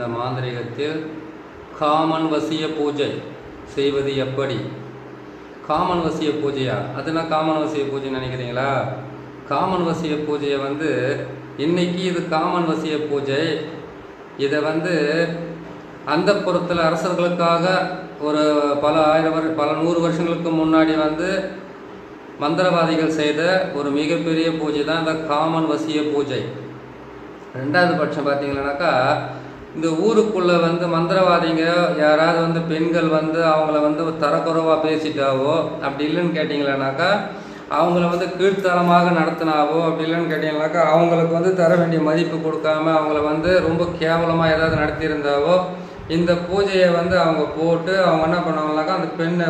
இந்த மாந்திரிகத்தில் காமன் வசிய பூஜை செய்வது எப்படி? காமன் வசிய பூஜையா? அதுனா காமன் வசிய பூஜைன்னு நினைக்கிறீங்களா? காமன் வசிய பூஜையை இன்னைக்கு இது காமன் வசிய பூஜை. இதை அந்தப்புறத்தில் அரசர்களுக்காக ஒரு பல பல 100 வருஷங்களுக்கு முன்னாடி மந்திரவாதிகள் செய்த ஒரு மிகப்பெரிய பூஜை தான் இந்த காமன் வசிய பூஜை. ரெண்டாவது பட்சம் பார்த்தீங்கன்னாக்கா, இந்த ஊருக்குள்ளே மந்திரவாதிங்க யாராவது பெண்கள் அவங்கள தரக்குறைவாக பேசிட்டாவோ, அப்படி இல்லைன்னு கேட்டிங்களேனாக்கா, அவங்கள கீழ்த்தரமாக நடத்தினாவோ, அப்படி இல்லைன்னு கேட்டிங்கனாக்கா, அவங்களுக்கு தர வேண்டிய மதிப்பு கொடுக்காம அவங்கள ரொம்ப கேவலமாக ஏதாவது நடத்தியிருந்தாவோ, இந்த பூஜையை அவங்க போட்டு அவங்க என்ன பண்ணுவாங்கனாக்கா, அந்த பெண்ணை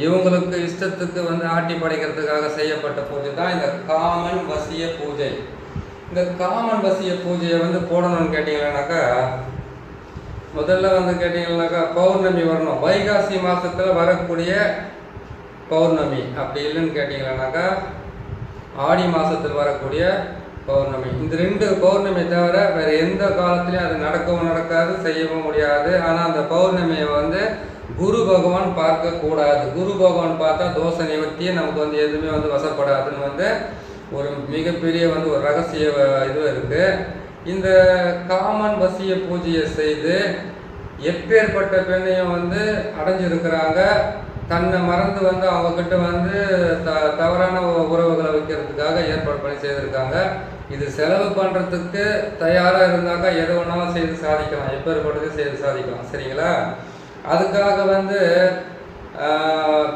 இவங்களுக்கு இஷ்டத்துக்கு ஆட்டி படைக்கிறதுக்காக செய்யப்பட்ட பூஜை தான் இந்த காமன் வசிய பூஜை. இந்த காமன் வசிய பூஜையை போடணும்னு கேட்டிங்கன்னாக்கா, முதல்ல கேட்டிங்கன்னாக்கா பௌர்ணமி வரணும். வைகாசி மாதத்தில் வரக்கூடிய பௌர்ணமி, அப்படி இல்லைன்னு கேட்டிங்கன்னாக்கா ஆடி மாதத்தில் வரக்கூடிய பௌர்ணமி. இந்த 2 பௌர்ணமி தவிர வேறு எந்த காலத்துலையும் அது நடக்கவும் நடக்காது, செய்யவும் முடியாது. ஆனால் அந்த பௌர்ணமியை குரு பகவான் பார்க்கக்கூடாது. குரு பகவான் பார்த்தா தோஷ நிவர்த்தியே நமக்கு எதுவுமே வசப்படாதுன்னு ஒரு மிகப்பெரிய ஒரு ரகசிய இது இருக்குது. இந்த காமன் வசிய பூஜையை செய்து எப்பேற்பட்ட பெண்ணையும் அடைஞ்சிருக்கிறாங்க. தன்னை மறந்து அவங்கக்கிட்ட தவறான உறவுகளை வைக்கிறதுக்காக ஏற்பாடு பண்ணி செய்திருக்காங்க. இது செலவு பண்ணுறதுக்கு தயாராக இருந்தாக்கா எதை ஒன்றாலும் செய்து சாதிக்கலாம், எப்பேற்பட்டது செய்து சாதிக்கலாம். சரிங்களா? அதுக்காக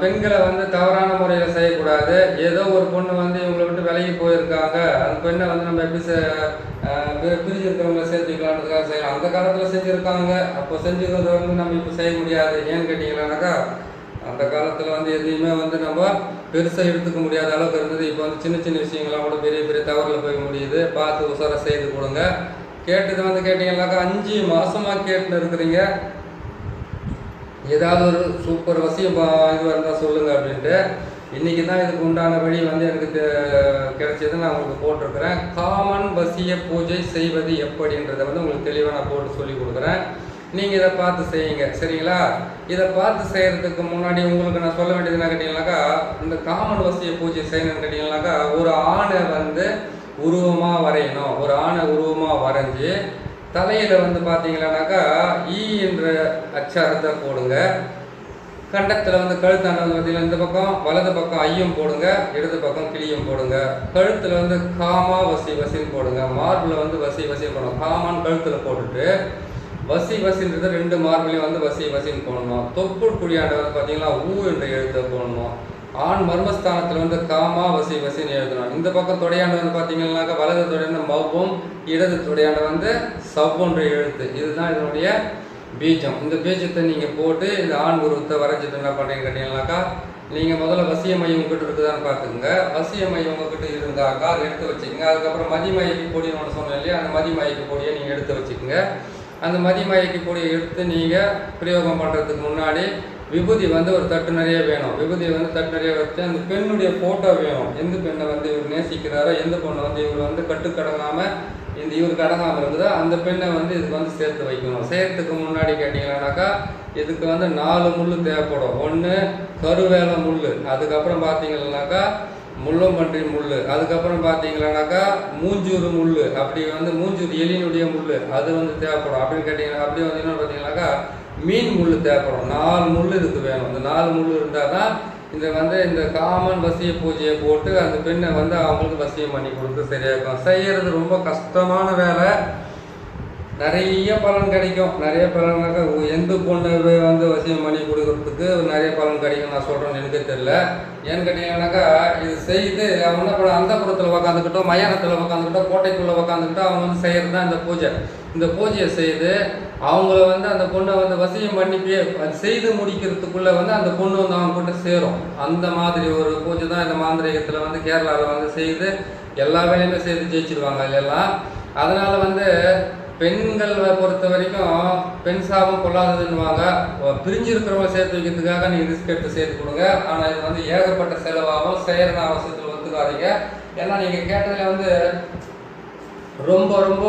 பெண்களை தவறான முறையில் செய்யக்கூடாது. ஏதோ ஒரு பொண்ணு இவங்களை விட்டு விலகி போயிருக்காங்க, அந்த பெண்ணை நம்ம எப்படி பிரிஞ்சிருக்கிறவங்களை சேர்த்துக்கலான்றதுக்காக செய்யலாம். அந்த காலத்தில் செஞ்சுருக்காங்க, அப்போ செஞ்சுக்கிறது நம்ம இப்போ செய்ய முடியாது. ஏன்னு கேட்டிங்களானாக்கா, அந்த காலத்தில் எதையுமே நம்ம பெருசாக எடுத்துக்க முடியாத அளவுக்கு இருந்தது. இப்போ சின்ன சின்ன விஷயங்கள்லாம் கூட பெரிய பெரிய தவறில் போய் முடியுது. பார்த்து உசாராக செய்து கொடுங்க. கேட்டது கேட்டிங்கன்னாக்கா 5 மாதமாக கேட்டுன்னு இருக்கிறீங்க, ஏதாவது ஒரு சூப்பர் வசியம் இது இருந்தால் சொல்லுங்கள் அப்படின்ட்டு. இன்றைக்கி தான் இதுக்கு உண்டான வழி எனக்கு கிடைச்சது. நான் உங்களுக்கு போட்டிருக்கிறேன். காமன் வசிய பூஜை செய்வது எப்படின்றத உங்களுக்கு தெளிவாக நான் போட்டு சொல்லி கொடுக்குறேன். நீங்கள் இதை பார்த்து செய்யுங்க. சரிங்களா? இதை பார்த்து செய்கிறதுக்கு முன்னாடி உங்களுக்கு நான் சொல்ல வேண்டியது என்ன கேட்டிங்கனாக்கா, இந்த காமன் வசிய பூஜை செய்யணும்னு கேட்டிங்கனாக்கா, ஒரு ஆணை உருவமாக வரையணும். ஒரு ஆணை உருவமாக வரைஞ்சி தலையில் பார்த்தீங்கன்னாக்கா ஈ என்ற அச்சாரத்தை போடுங்க. கண்டத்தில் கழுத்தாண்ட பார்த்தீங்கன்னா இந்த பக்கம் வலது பக்கம் ஐயம் போடுங்க, இடது பக்கம் கிளியும் போடுங்க. கழுத்தில் காமா வசி வசின்னு போடுங்க. மார்பில் வசி வசின்னு போடணும். காமான்னு கழுத்தில் போட்டுட்டு வசி வசின்றது 2 மார்பிலையும் வசி வசின்னு போடணும். தொப்புள் குழியாண்ட பார்த்தீங்கன்னா ஊ என்ற எழுத்தை போடணும். ஆண் மர்மஸ்தானத்தில் காமா வசி வசின்னு எழுதணும். இந்த பக்கம் தொடையாண்டு பார்த்தீங்கன்னாக்கா வலது தொடையாண்ட மவ்வும், இடது தொடையாண்ட சவ்வுன்ற எழுத்து. இதுதான் இதனுடைய பீஜம். இந்த பீஜத்தை நீங்கள் போட்டு இந்த ஆண் உருவத்தை வரைஞ்சிட்டு என்ன பண்ணுறீங்க கேட்டீங்கன்னாக்கா, நீங்கள் முதல்ல வசிய மையம் உங்ககிட்ட இருக்குதான்னு பார்த்துக்குங்க. வசிய மையம் உங்ககிட்ட இருந்தாக்கா அதை எடுத்து வச்சுக்கோங்க. அதுக்கப்புறம் மதிமயக்கி பொடின்னு ஒன்று சொன்னேன் இல்லையா, அந்த மதிமயக்கி பொடியை நீங்கள் எடுத்து வச்சுக்கோங்க. அந்த மதிமயக்கி பொடியை எடுத்து நீங்கள் பிரயோகம் பண்ணுறதுக்கு முன்னாடி விபூதி ஒரு தட்டு நிறைய வேணும். விபூதி தட்டு நிறைய வச்சு அந்த பெண்ணுடைய ஃபோட்டோ வேணும். எந்த பெண்ணை இவர் நேசிக்கிறாரோ, எந்த பொண்ணை இவர் கட்டுக்கடங்காமல் இவருக்கு அடங்காமல் இருந்ததோ அந்த பெண்ணை இதுக்கு சேர்த்து வைக்கணும். செய்கிறதுக்கு முன்னாடி கேட்டிங்கன்னாக்கா இதுக்கு 4 முள் தேவைப்படும். 1 கருவேல முள், அதுக்கப்புறம் பார்த்தீங்கன்னாக்கா முள்ளம்பன்றி முள், அதுக்கப்புறம் பார்த்தீங்கன்னாக்கா மூஞ்சூறு முள், அப்படி மூஞ்சூறு எலியினுடைய முள் அது தேவைப்படும். அப்படின்னு கேட்டிங்கன்னா அப்படி இன்னொன்று பார்த்தீங்கன்னாக்கா மீன் முள் தேவைப்படும். 4 முள் இதுக்கு வேணும். இந்த 4 முள் இருந்தால் தான் இந்த காமன் வசிய பூஜையை போட்டு அந்த பெண்ணை அவங்களுக்கு வசியம் பண்ணி கொடுத்து சரியாக்கும். செய்கிறது ரொம்ப கஷ்டமான வேலை. நிறைய பலன் கிடைக்கும். நிறைய பலனாக்கா எந்த பொண்ணு வசியம் பண்ணி கொடுக்கறதுக்கு நிறைய பலன் கிடைக்கும். நான் சொல்கிறேன்னு எனக்கே தெரியல. ஏன்னு கேட்டீங்கன்னாக்கா, இது செய்து அவங்க என்ன பண்ண அந்தப்புறத்தில் உக்காந்துக்கிட்டோம், மயானத்தில் உக்காந்துக்கிட்டோம், கோட்டைக்குள்ளே உக்காந்துக்கிட்டோம் அவங்க செய்கிறது தான் இந்த பூஜை. இந்த பூஜையை செய்து அவங்கள அந்த பொண்ணை வசியம் பண்ணி அது செய்து முடிக்கிறதுக்குள்ளே அந்த பொண்ணு அவங்க கிட்ட சேரும். அந்த மாதிரி ஒரு பூஜை தான் இந்த மாந்திரிகத்தில் கேரளாவில் செய்து எல்லா வேலையுமே செய்து ஜெயிச்சிருவாங்க இல்லையெல்லாம். அதனால் பெண்களை பொறுத்த வரைக்கும் பெண் சாபம் கொள்ளாததுன்னுவாங்க. பிரிஞ்சு இருக்கிறவங்க சேர்த்து வைக்கிறதுக்காக நீங்கள் ரிஸ்க் எடுத்து சேர்த்து கொடுங்க. ஆனால் இது ஏகப்பட்ட செலவாகும். செய்கிற அவசியத்தில் ஒத்துக்காதீங்க. ஏன்னா நீங்கள் கேட்டதில் ரொம்ப ரொம்ப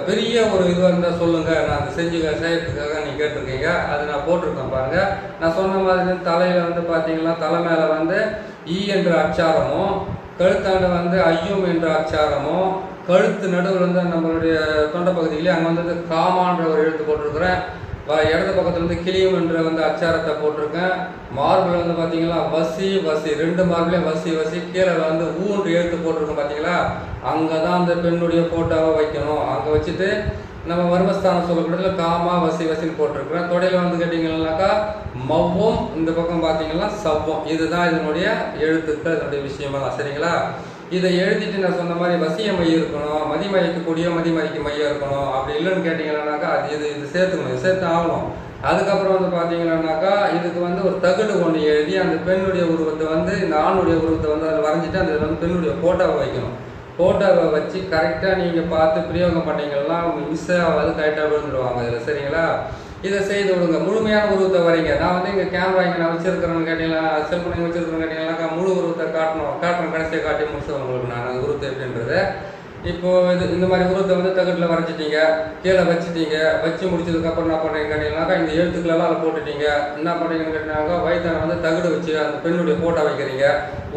பெரிய ஒரு இதுவாக இருந்தால் சொல்லுங்கள், நான் அதை செய்யறதுக்காக நீங்கள் கேட்டிருக்கீங்க. அது நான் போட்டிருக்கேன் பாருங்கள். நான் சொன்ன மாதிரி தலையில் வந்து பார்த்தீங்கன்னா தலை மேலே வந்து ஈ என்ற அச்சாரமும், கழுத்தாண்டு வந்து ஐயும் என்ற அச்சாரமும், கழுத்து நடுவில் வந்து நம்மளுடைய தொண்டை பகுதியிலே அங்கே வந்து காமான்ற ஒரு எழுத்து போட்டிருக்கிறேன். இடது பக்கத்தில் வந்து கிளியும் என்ற வந்து அச்சாரத்தை போட்டிருக்கேன். மார்பிள் வந்து பார்த்தீங்கன்னா வசி வசி, 2 மார்பிளையும் வசி வசி, கீழே வந்து ஊன்று எழுத்து போட்டிருக்கோம் பார்த்தீங்களா, அங்கே தான் அந்த பெண்ணுடைய ஃபோட்டோவை வைக்கணும். அங்கே வச்சுட்டு நம்ம மர்மஸ்தானம் சொல்லக்கூடல காமா வசி வசின்னு போட்டிருக்கிறேன். தொடையில் வந்து கேட்டிங்கன்னாக்கா மவ்வும், இந்த பக்கம் பார்த்தீங்கன்னா சவ்வும். இதுதான் இதனுடைய எழுத்துக்கள், இதனுடைய விஷயமா தான். சரிங்களா? இதை எழுதிட்டு நான் சொன்ன மாதிரி வசிய மையம் இருக்கணும், மதிமயக்கக்கூடிய மதிமதிக்கு மையம் இருக்கணும். அப்படி இல்லைன்னு கேட்டிங்கன்னாக்கா அது இது சேர்த்துக்கணும், இது சேர்த்து ஆகணும். அதுக்கப்புறம் வந்து பார்த்தீங்கன்னாக்கா இதுக்கு வந்து ஒரு தகடு ஒன்று எழுதி அந்த பெண்ணுடைய உருவத்தை வந்து இந்த ஆணுடைய உருவத்தை வந்து அதில் வரைஞ்சிட்டு அந்த வந்து பெண்ணுடைய ஃபோட்டோவை வைக்கணும். ஃபோட்டோவை வச்சு கரெக்டாக நீங்கள் பார்த்து பிரயோகம் பண்ணிங்கன்னா மிஸ் ஆகாது, கரெக்டாக விழுந்துடுவாங்க இதில். சரிங்களா? இதை செய்து விடுங்க. முழுமையான உருவத்தை வரைங்க. நான் வந்து இங்கே கேமரா இங்கே நான் வச்சிருக்கிறேன்னு கேட்டீங்களா, செல்ஃபோன் இங்கே வச்சிருக்கிறேன்னு கேட்டீங்கன்னாக்கா முழு உருவத்தை காட்டுறேன், கடைசியை காட்டி முடிச்சேன் உங்களுக்கு நான் உருவத்தை எப்படின்றது. இப்போது இந்த மாதிரி உருவத்தை வந்து தகட்டில் வரைஞ்சிட்டீங்க, கீழே வச்சுட்டீங்க. வச்சு முடிச்சதுக்கப்புறம் என்ன பண்ணுறீங்க கேட்டீங்கன்னாக்கா இந்த எழுத்துக்களெல்லாம் அதை போட்டுட்டீங்க. என்ன பண்ணுறீங்கன்னு கேட்டீங்கன்னாக்கா வயிற்றான வந்து தகடு வச்சு அந்த பெண்ணுடைய ஃபோட்டோ வைக்கிறீங்க.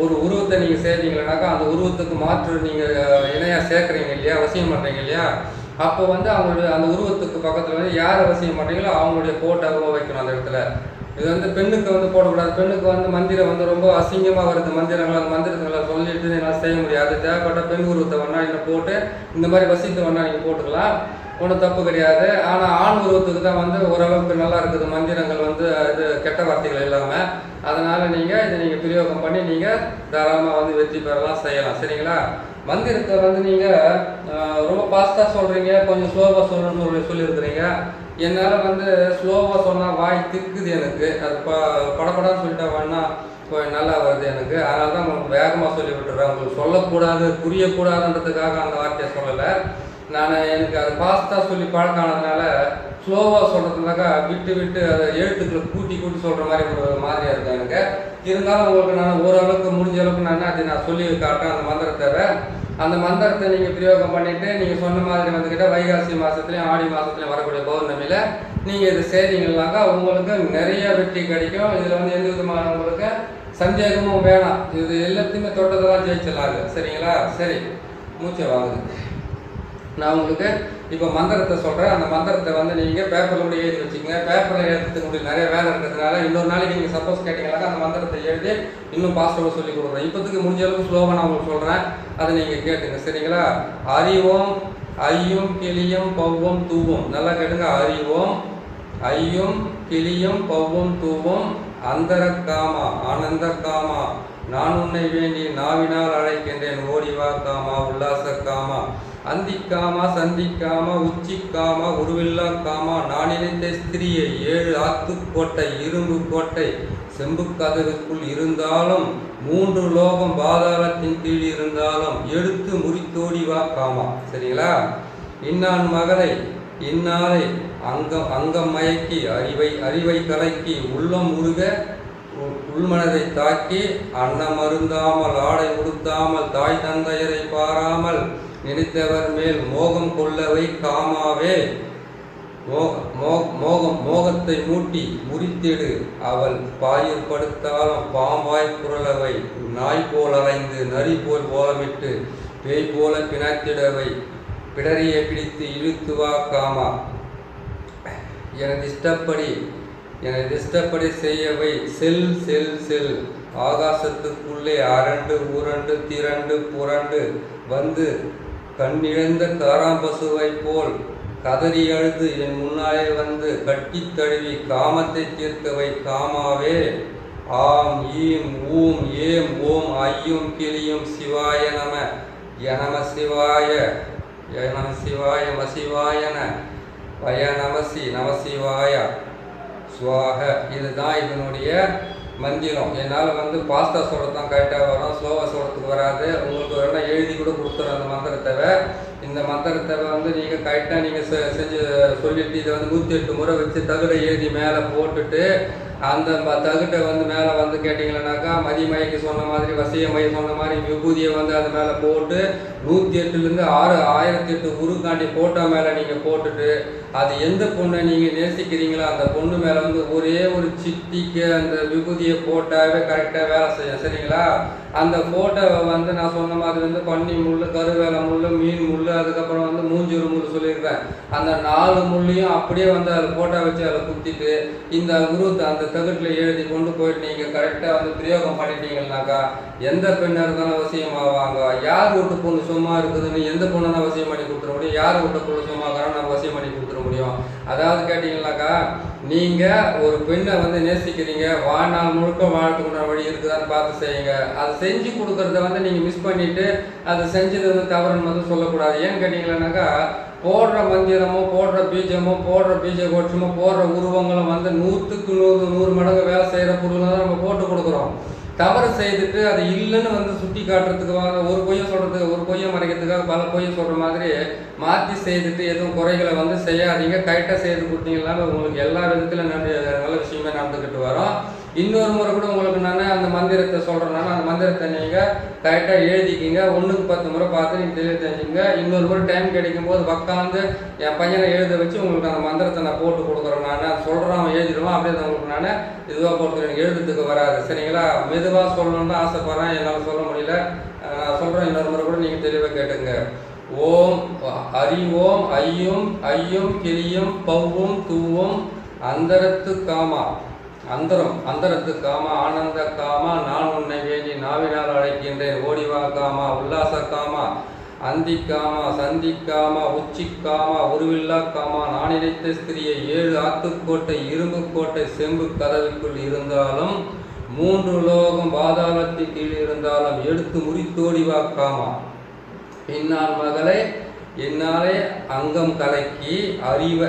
ஒரு உருவத்தை நீங்கள் செய்கிறீங்கன்னாக்கா அந்த உருவத்துக்கு மாற்று நீங்கள் இணையாக சேர்க்குறீங்க இல்லையா, அவசியம் பண்ணுறீங்க இல்லையா, அப்போ வந்து அவங்களுடைய அந்த உருவத்துக்கு பக்கத்தில் வந்து யார் அவசியம் பண்ணுறீங்களோ அவங்களுடைய ஃபோட்டோவை வைக்கணும் அந்த இடத்துல. இது வந்து பெண்ணுக்கு வந்து போடக்கூடாது. பெண்ணுக்கு வந்து மந்திரம் வந்து ரொம்ப அசிங்கமாக வருது. மந்திரங்கள் அந்த மந்திரங்களை சொல்லிட்டு என்னால் செய்ய முடியாது. தேவைப்பட்ட பெண் உருவத்தை வேணா இன்னும் போட்டு இந்த மாதிரி வசித்து வேணா நீங்கள் போட்டுக்கலாம், ஒன்றும் தப்பு கிடையாது. ஆனால் ஆண் உருவத்துக்கு தான் வந்து ஓரளவுக்கு நல்லா இருக்குது மந்திரங்கள் வந்து இது கெட்ட வார்த்தைகள் இல்லாமல். அதனால் நீங்கள் இதை நீங்கள் பிரயோகம் பண்ணி நீங்கள் தாராளமாக வந்து வெற்றி பெறலாம், செய்யலாம். சரிங்களா? மந்திரத்தை வந்து நீங்கள் ரொம்ப ஃபாஸ்ட்டாக சொல்கிறீங்க, கொஞ்சம் ஸ்லோவாக சொல்லணும்னு சொல்லியிருக்கிறீங்க. என்னால் வந்து ஸ்லோவாக சொன்னால் வாய் திக்குது எனக்கு. அது படப்படான்னு சொல்லிட்டா வேணா நல்லா வருது எனக்கு. அதனால தான் உங்களுக்கு வேகமாக சொல்லி விட்டுறேன். உங்களுக்கு சொல்லக்கூடாது, புரியக்கூடாதுன்றதுக்காக அந்த வார்த்தையை சொல்லலை. எனக்கு அது ஃபாஸ்ட்டாக சொல்லி பழக்கானதுனால ஸ்லோவாக சொல்கிறதுனாக்கா விட்டு விட்டு அதை எழுத்துக்களை கூட்டி சொல்கிற மாதிரி ஒரு மாதிரியாக இருக்கும் எனக்கு. இருந்தாலும் உங்களுக்கு நான் ஓரளவுக்கு முடிஞ்ச அளவுக்கு நான் சொல்லி காட்டுறேன் அந்த மந்திரத்தை. அந்த மந்திரத்தை நீங்கள் பிரயோகம் பண்ணிவிட்டு நீங்கள் சொன்ன மாதிரி வந்துக்கிட்ட வைகாசி மாதத்துலேயும் ஆடி மாதத்துலேயும் வரக்கூடிய பௌர்ணமியில் நீங்கள் இதை செய்தீங்கன்னாக்கா உங்களுக்கு நிறைய வெற்றி கிடைக்கும். இதில் வந்து எந்த விதமான உங்களுக்கு சந்தேகமும் வேணாம். இது எல்லாத்தையுமே தொட்டதெல்லாம் ஜெயிச்சிடலாங்க. சரிங்களா? சரி, மூச்சை வாங்குது. நான் உங்களுக்கு இப்போ மந்திரத்தை சொல்கிறேன். அந்த மந்திரத்தை வந்து நீங்கள் பேப்பரில் கூட எழுதி வச்சுக்கோங்க. பேப்பரில் எழுதுறதுக்கு உங்களுக்கு நிறைய வேலை இருக்கிறதுனால இன்னொரு நாளைக்கு நீங்கள் சப்போஸ் கேட்டிங்கனாக்கா அந்த மந்திரத்தை எழுதி இன்னும் பாஸ்டோட சொல்லி கொடுக்குறேன். இப்போதுக்கு முடிஞ்ச அளவுக்கு ஸ்லோவாக நான் உங்களுக்கு சொல்கிறேன், அதை நீங்கள் கேட்டுங்க. சரிங்களா? அறிவோம் ஐயும் கிளியும் பவ்வும் தூவும். நல்லா கேட்டுங்க. அறிவோம் ஐயும் கிளியும் பவ்வும் தூவும் அந்தர காமா ஆனந்த காமா நான் உன்னை வேண்டி நாவினால் அழைக்கின்றேன் ஓடிவா காமா உல்லாச காமா அந்திக்காமா சந்திக்காமா உச்சிக்காமா உருவில்லா காமா நான் நினைத்த ஸ்திரியை 7 ஆத்து கோட்டை இரும்பு கோட்டை செம்பு கதவுக்குள் இருந்தாலும் 3 லோகம் பாதாளத்தின் கீழ் இருந்தாலும் எடுத்து முறித்தோடிவா காமா. சரிங்களா? இன்னான் மகளை இன்னாரை அங்கம் மயக்கி அறிவை கலக்கி உள்ளம் உருக உள்மனதை தாக்கி அன்னம் அருந்தாமல் ஆடை உடுத்தாமல் தாய் தந்தையரை பாராமல் நினைத்தவர் மேல் மோகம் கொள்ளவை காமாவே. மோகத்தை மூட்டி முறித்திடு அவள் பாயில் படுத்தாலும் பாம்பாய் குரலவை நாய் போல் அலைந்து நரி போல் ஓலமிட்டு பேய் போல பிணத்திடவை பிடரியை பிடித்து இழுத்துவா காமா. எனது இஷ்டப்படி செய்யவை செல் செல் செல் ஆகாசத்துக்குள்ளே அரண்டு உரண்டு திரண்டு புரண்டு வந்து கண்ணிழந்த காராம்பசுவை போல் கதறி அழுது என் முன்னாலே வந்து கட்டி தழுவி காமத்தை தீர்க்கவை காமாவே. ஆம் ஈம் ஊம் ஏம் ஓம் ஐயும் கிளியும் சிவாய நம யநம சிவாய யநம சிவாய மசிவாயன வய நமசி நமசிவாய சுவாக. இதுதான் இதனுடைய மந்திரம். என்னால் வந்து பாஸ்டா சொல்கிறது தான் கரெக்டாக வரும், ஸ்லோவாக சொல்கிறதுக்கு வராது. உங்களுக்கு வேணால் எழுதி கூட கொடுத்து கொடுத்துறோம் அந்த மந்திரத்தை. இந்த மந்திரத்தை வந்து நீங்கள் கரெக்டாக நீங்கள் செஞ்சு சொல்லிட்டு இதை வந்து 108 முறை வச்சு தகுடை எழுதி மேலே போட்டுட்டு அந்த தகுட்டை வந்து மேலே வந்து கேட்டிங்களேனாக்கா மதிமயக்கு சொன்ன மாதிரி வசியமய சொன்ன மாதிரி விபூதியை வந்து அது மேலே போட்டு 108லேருந்து 1008 உருக்காண்டி போட்டோ மேலே நீங்கள் போட்டுட்டு அது எந்த பொண்ணை நீங்கள் நேசிக்கிறீங்களோ அந்த பொண்ணு மேலே வந்து ஒரே ஒரு சிட்டிக்கு அந்த விபூதியை போட்டாவே கரெக்டாக வேலை செய்யும். சரிங்களா? அந்த ஃபோட்டோவை வந்து நான் சொன்ன மாதிரி வந்து பன்னி முள், கருவேலை முள், மீன் முள், அதுக்கப்புறம் வந்து மூஞ்சூர் முள் சொல்லியிருக்கேன். அந்த 4 முள்ளையும் அப்படியே வந்து அதில் ஃபோட்டோ வச்சு அதில் குத்திட்டு இந்த குருத்தை அந்த தகுட்டில் எழுதி கொண்டு போயிட்டு நீங்கள் கரெக்டாக வந்து பிரயோகம் பண்ணிட்டீங்கன்னாக்கா எந்த பெண்ணாக இருந்தாலும் அவசியம் ஆவாங்க. யார் வீட்டு பொண்ணு சும்மா இருக்குதுன்னு எந்த பொண்ணு தான் அவசியம் பண்ணி கொடுத்துட முடியும், யார் வீட்டு பொண்ணு சும்மா இருக்கிறான்னு அவசியம் பண்ணி கொடுத்துட முடியும். அதாவது கேட்டிங்கன்னாக்கா நீங்கள் ஒரு பெண்ணை வந்து நேசிக்கிறீங்க, வாழ்நாள் முழுக்க வாழ்த்துக்குள்ள வழி இருக்குதான்னு பார்த்து செய்யுங்க. அதை செஞ்சு கொடுக்குறத வந்து நீங்கள் மிஸ் பண்ணிவிட்டு அதை செஞ்சது வந்து தவறுன்னு வந்து சொல்லக்கூடாது. ஏன்னு கேட்டிங்கன்னாக்கா போடுற மந்திரமோ போடுற பீஜமோ போடுற பீஜ கோட்சமோ போடுற உருவங்களும் வந்து 100க்கு 100 மடங்கு வேலை செய்கிற பொருள் தான் நம்ம போட்டு கொடுக்குறோம். தவறு செய்துட்டு அது இல்லைன்னு வந்து சுட்டி காட்டுறதுக்கு ஒரு பொய்யை சொல்கிறதுக்கு ஒரு பொய்யை மறைக்கிறதுக்காக பல பொய்யை சொல்கிற மாதிரி மாற்றி செய்துட்டு எதுவும் குறைகளை வந்து செய்யாதீங்க. கரெக்டாக செய்து கொடுத்தீங்கன்னா உங்களுக்கு எல்லா விதத்திலும் நல்ல விஷயமே நடந்துக்கிட்டு வரும். இன்னொரு முறை கூட உங்களுக்கு நான் அந்த மந்திரத்தை சொல்கிறேன்னா அந்த மந்திரத்தை நீங்கள் கரெக்டாக எழுதிக்கிங்க. 1க்கு 10 முறை பார்த்து நீங்கள் தெரிஞ்சுங்க. இன்னொரு முறை டைம் கிடைக்கும் போது உட்காந்து என் பையனை எழுத வச்சு உங்களுக்கு அந்த மந்திரத்தை நான் போட்டு கொடுக்குறேன். நான் சொல்கிறேன், அவன் எழுதிடுவான். அப்படியே உங்களுக்கு நான் இதுவாக போட்டு எனக்கு எழுதுறதுக்கு வராது. சரிங்களா? மெதுவாக சொல்லணும்னு ஆசைப்பட்றேன், என்னால் சொல்ல முடியல. நான் சொல்கிறேன், இன்னொரு முறை கூட நீங்கள் தெளிவாக கேட்டுங்க. ஓம் அறிவோம் ஐயும் ஐயும் கிளியும் பவ்வும் தூவும் அந்தரத்து காமா அந்தரத்து காமா ஆனந்த காமா நான் உன்னை வேண்டி நாவினால் அழைக்கின்றேன் ஓடிவா காமா உல்லாச காமா அந்திக்காமா சந்திக்காமா உச்சிக்காமா உருவில்லா காமா நான் நினைத்த ஸ்திரியை 7 ஆத்துக்கோட்டை இரும்பு கோட்டை செம்பு கதவுக்குள் இருந்தாலும் 3 லோகம் பாதாளத்தின் கீழ் இருந்தாலும் எடுத்து முறித்தோடிவா காமா பின்னால் மகளை என்னாலே அங்கம் கலக்கி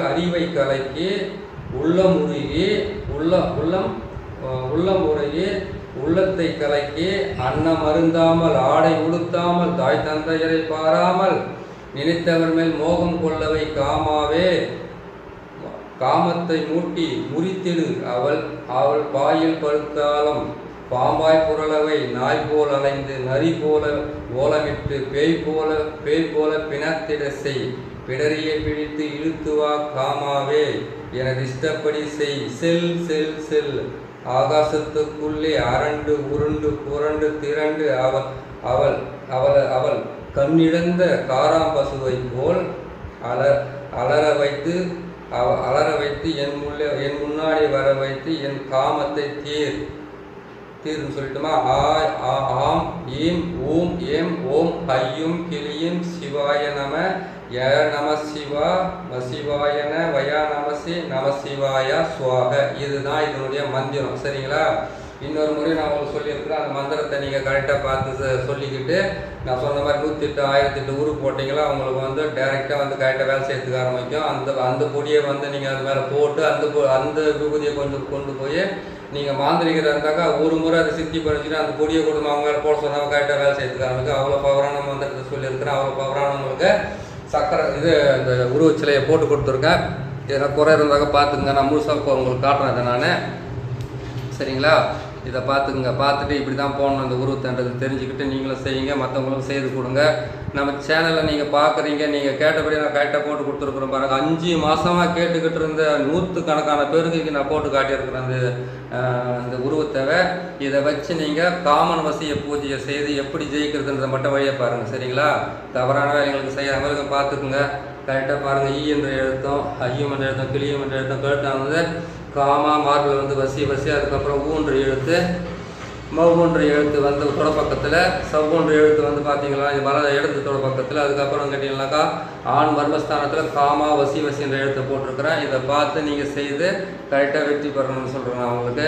அறிவை கலக்கி உள்ளம் உருகி உள்ளம் உருகி உள்ளத்தை கலக்கி அன்னம் அருந்தாமல் ஆடை உடுத்தாமல் தாய் தந்தையரை பாராமல் நினைத்தவர் மேல் மோகம் கொள்ளவை காமாவே காமத்தை மூட்டி முறித்திடு அவள் பாயில் படுத்தாலும் பாம்பாய் புரளவை நாய் போல் அலைந்து நரி போல ஓலமிட்டு பேய் போல பிணத்திட செய் பிடரியை பிடித்து இழுத்துவா காமாவே எனது இஷ்டப்படி செய் செல் செல் செல் ஆகாசத்துக்குள்ளே அரண்டு உருண்டு புரண்டு திரண்டு அவள் கண்ணிழந்த காராம்பசுவை போல் அலற வைத்து என் முன்னாடி வர வைத்து என் காமத்தை தீர்ன்னு சொல்லிட்டுமா ஆம் ஈம் ஊம் ஏம் ஓம் ஐயும் கிளியும் சிவாய நம ய நம சிவா சிவாயன வயா நமசி நம சிவாயா சுவாக. இதுதான் இதனுடைய மந்திரம். சரிங்களா? இன்னொரு முறை நான் உங்களுக்கு சொல்லியிருக்கிறேன். அந்த மந்திரத்தை நீங்கள் கரெக்டாக பார்த்து சொல்லிக்கிட்டு நான் சொன்ன மாதிரி 108 1008 உரு போட்டிங்களா உங்களுக்கு வந்து டைரெக்டாக வந்து கரெக்டாக வேலை செய்யறதுக்கு ஆரம்பிக்கும். அந்த பொடியை வந்து நீங்கள் அது மேலே போட்டு அந்த விபூதியை கொண்டு போய் நீங்கள் மாந்திரிக்கிறதா இருந்தாக்கா ஒரு முறை அதை சித்தி பண்ணிச்சுன்னா அந்த பொடியை கொடுத்து அவங்க மேலே போட சொன்னாங்க கரெக்டாக வேலை செய்யறதுக்கு ஆரம்பிக்கும். அவ்வளோ பவரான மந்திரத்தை சொல்லியிருக்கிறேன். அவ்வளோ பவரானவங்களுக்கு சக்கரை இந்த உருவச்சிலையை போட்டு கொடுத்துருக்கேன். இதெல்லாம் குறை இருந்தாக்க பார்த்துங்க. நான் முழுசாக உங்களுக்கு காட்டுறேன் இதை நான். சரிங்களா? இதை பார்த்துக்குங்க. பார்த்துட்டு இப்படி தான் போகணும் இந்த உருவத்தன்றது தெரிஞ்சுக்கிட்டு நீங்களும் செய்யுங்க, மற்றவங்களும் செய்து கொடுங்க. நம்ம சேனலை நீங்கள் பார்க்குறீங்க, நீங்கள் கேட்டபடி நான் கரெக்டாக போட்டு கொடுத்துருக்குறோம் பாருங்கள். 5 மாதமாக கேட்டுக்கிட்டு இருந்த 100கணக்கான பேருக்கு நான் போட்டு காட்டியிருக்கிறேன் இந்த உருவத்தை. இதை வச்சு நீங்கள் காமன் வசிய பூஜையை செய்து எப்படி ஜெயிக்கிறதுன்றதை மட்டும் வழியை பாருங்கள். சரிங்களா? தவறான வேலைங்களுக்கு செய்யாத மாதிரி பார்த்துக்குங்க. கரெக்டாக பாருங்கள். ஈ என்ற எழுத்தும் ஐயம் என்ற எழுத்தும் கிளியம் என்ற எழுத்தும் கழுத்தானது காமா மார்பில் வந்து வசி அதுக்கப்புறம் ஊன்ற எழுத்து மவுன்ற எழுத்து வந்து தொடப்பக்கத்தில் சவ்வொன்ற எழுத்து வந்து பார்த்தீங்களா இது வர எழுத்து தொடப்பக்கத்தில். அதுக்கப்புறம் கேட்டிங்கனாக்கா ஆண் மர்மஸ்தானத்தில் காமா வசின்ற எழுத்தை போட்டிருக்கிறேன். இதை பார்த்து நீங்கள் செய்து கரெக்டாக வெற்றி பெறணும்னு சொல்கிறேன். நான் உங்களுக்கு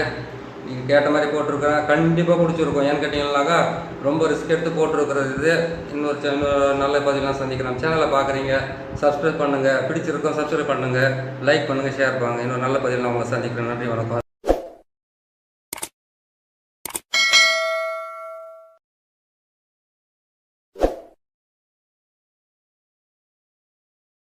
நீங்கள் கேட்ட மாதிரி போட்டிருக்கிறேன். கண்டிப்பாக பிடிச்சிருக்கும். ஏன்னு கேட்டிங்கனாக்கா ரொம்ப ரிஸ்க் எடுத்து போட்டிருக்கிறது இது. இன்னொரு நல்ல பதிலாம் சந்திக்கிறோம். சேனலை பார்க்குறீங்க, சப்ஸ்கிரைப் பண்ணுங்கள். பிடிச்சிருக்கோம் சப்ஸ்கிரைப் பண்ணுங்கள், லைக் பண்ணுங்கள், ஷேர் பண்ணுங்கள். இன்னொரு நல்ல பதிலாம் உங்களை சந்திக்கிறேன். நன்றி, வணக்கம்.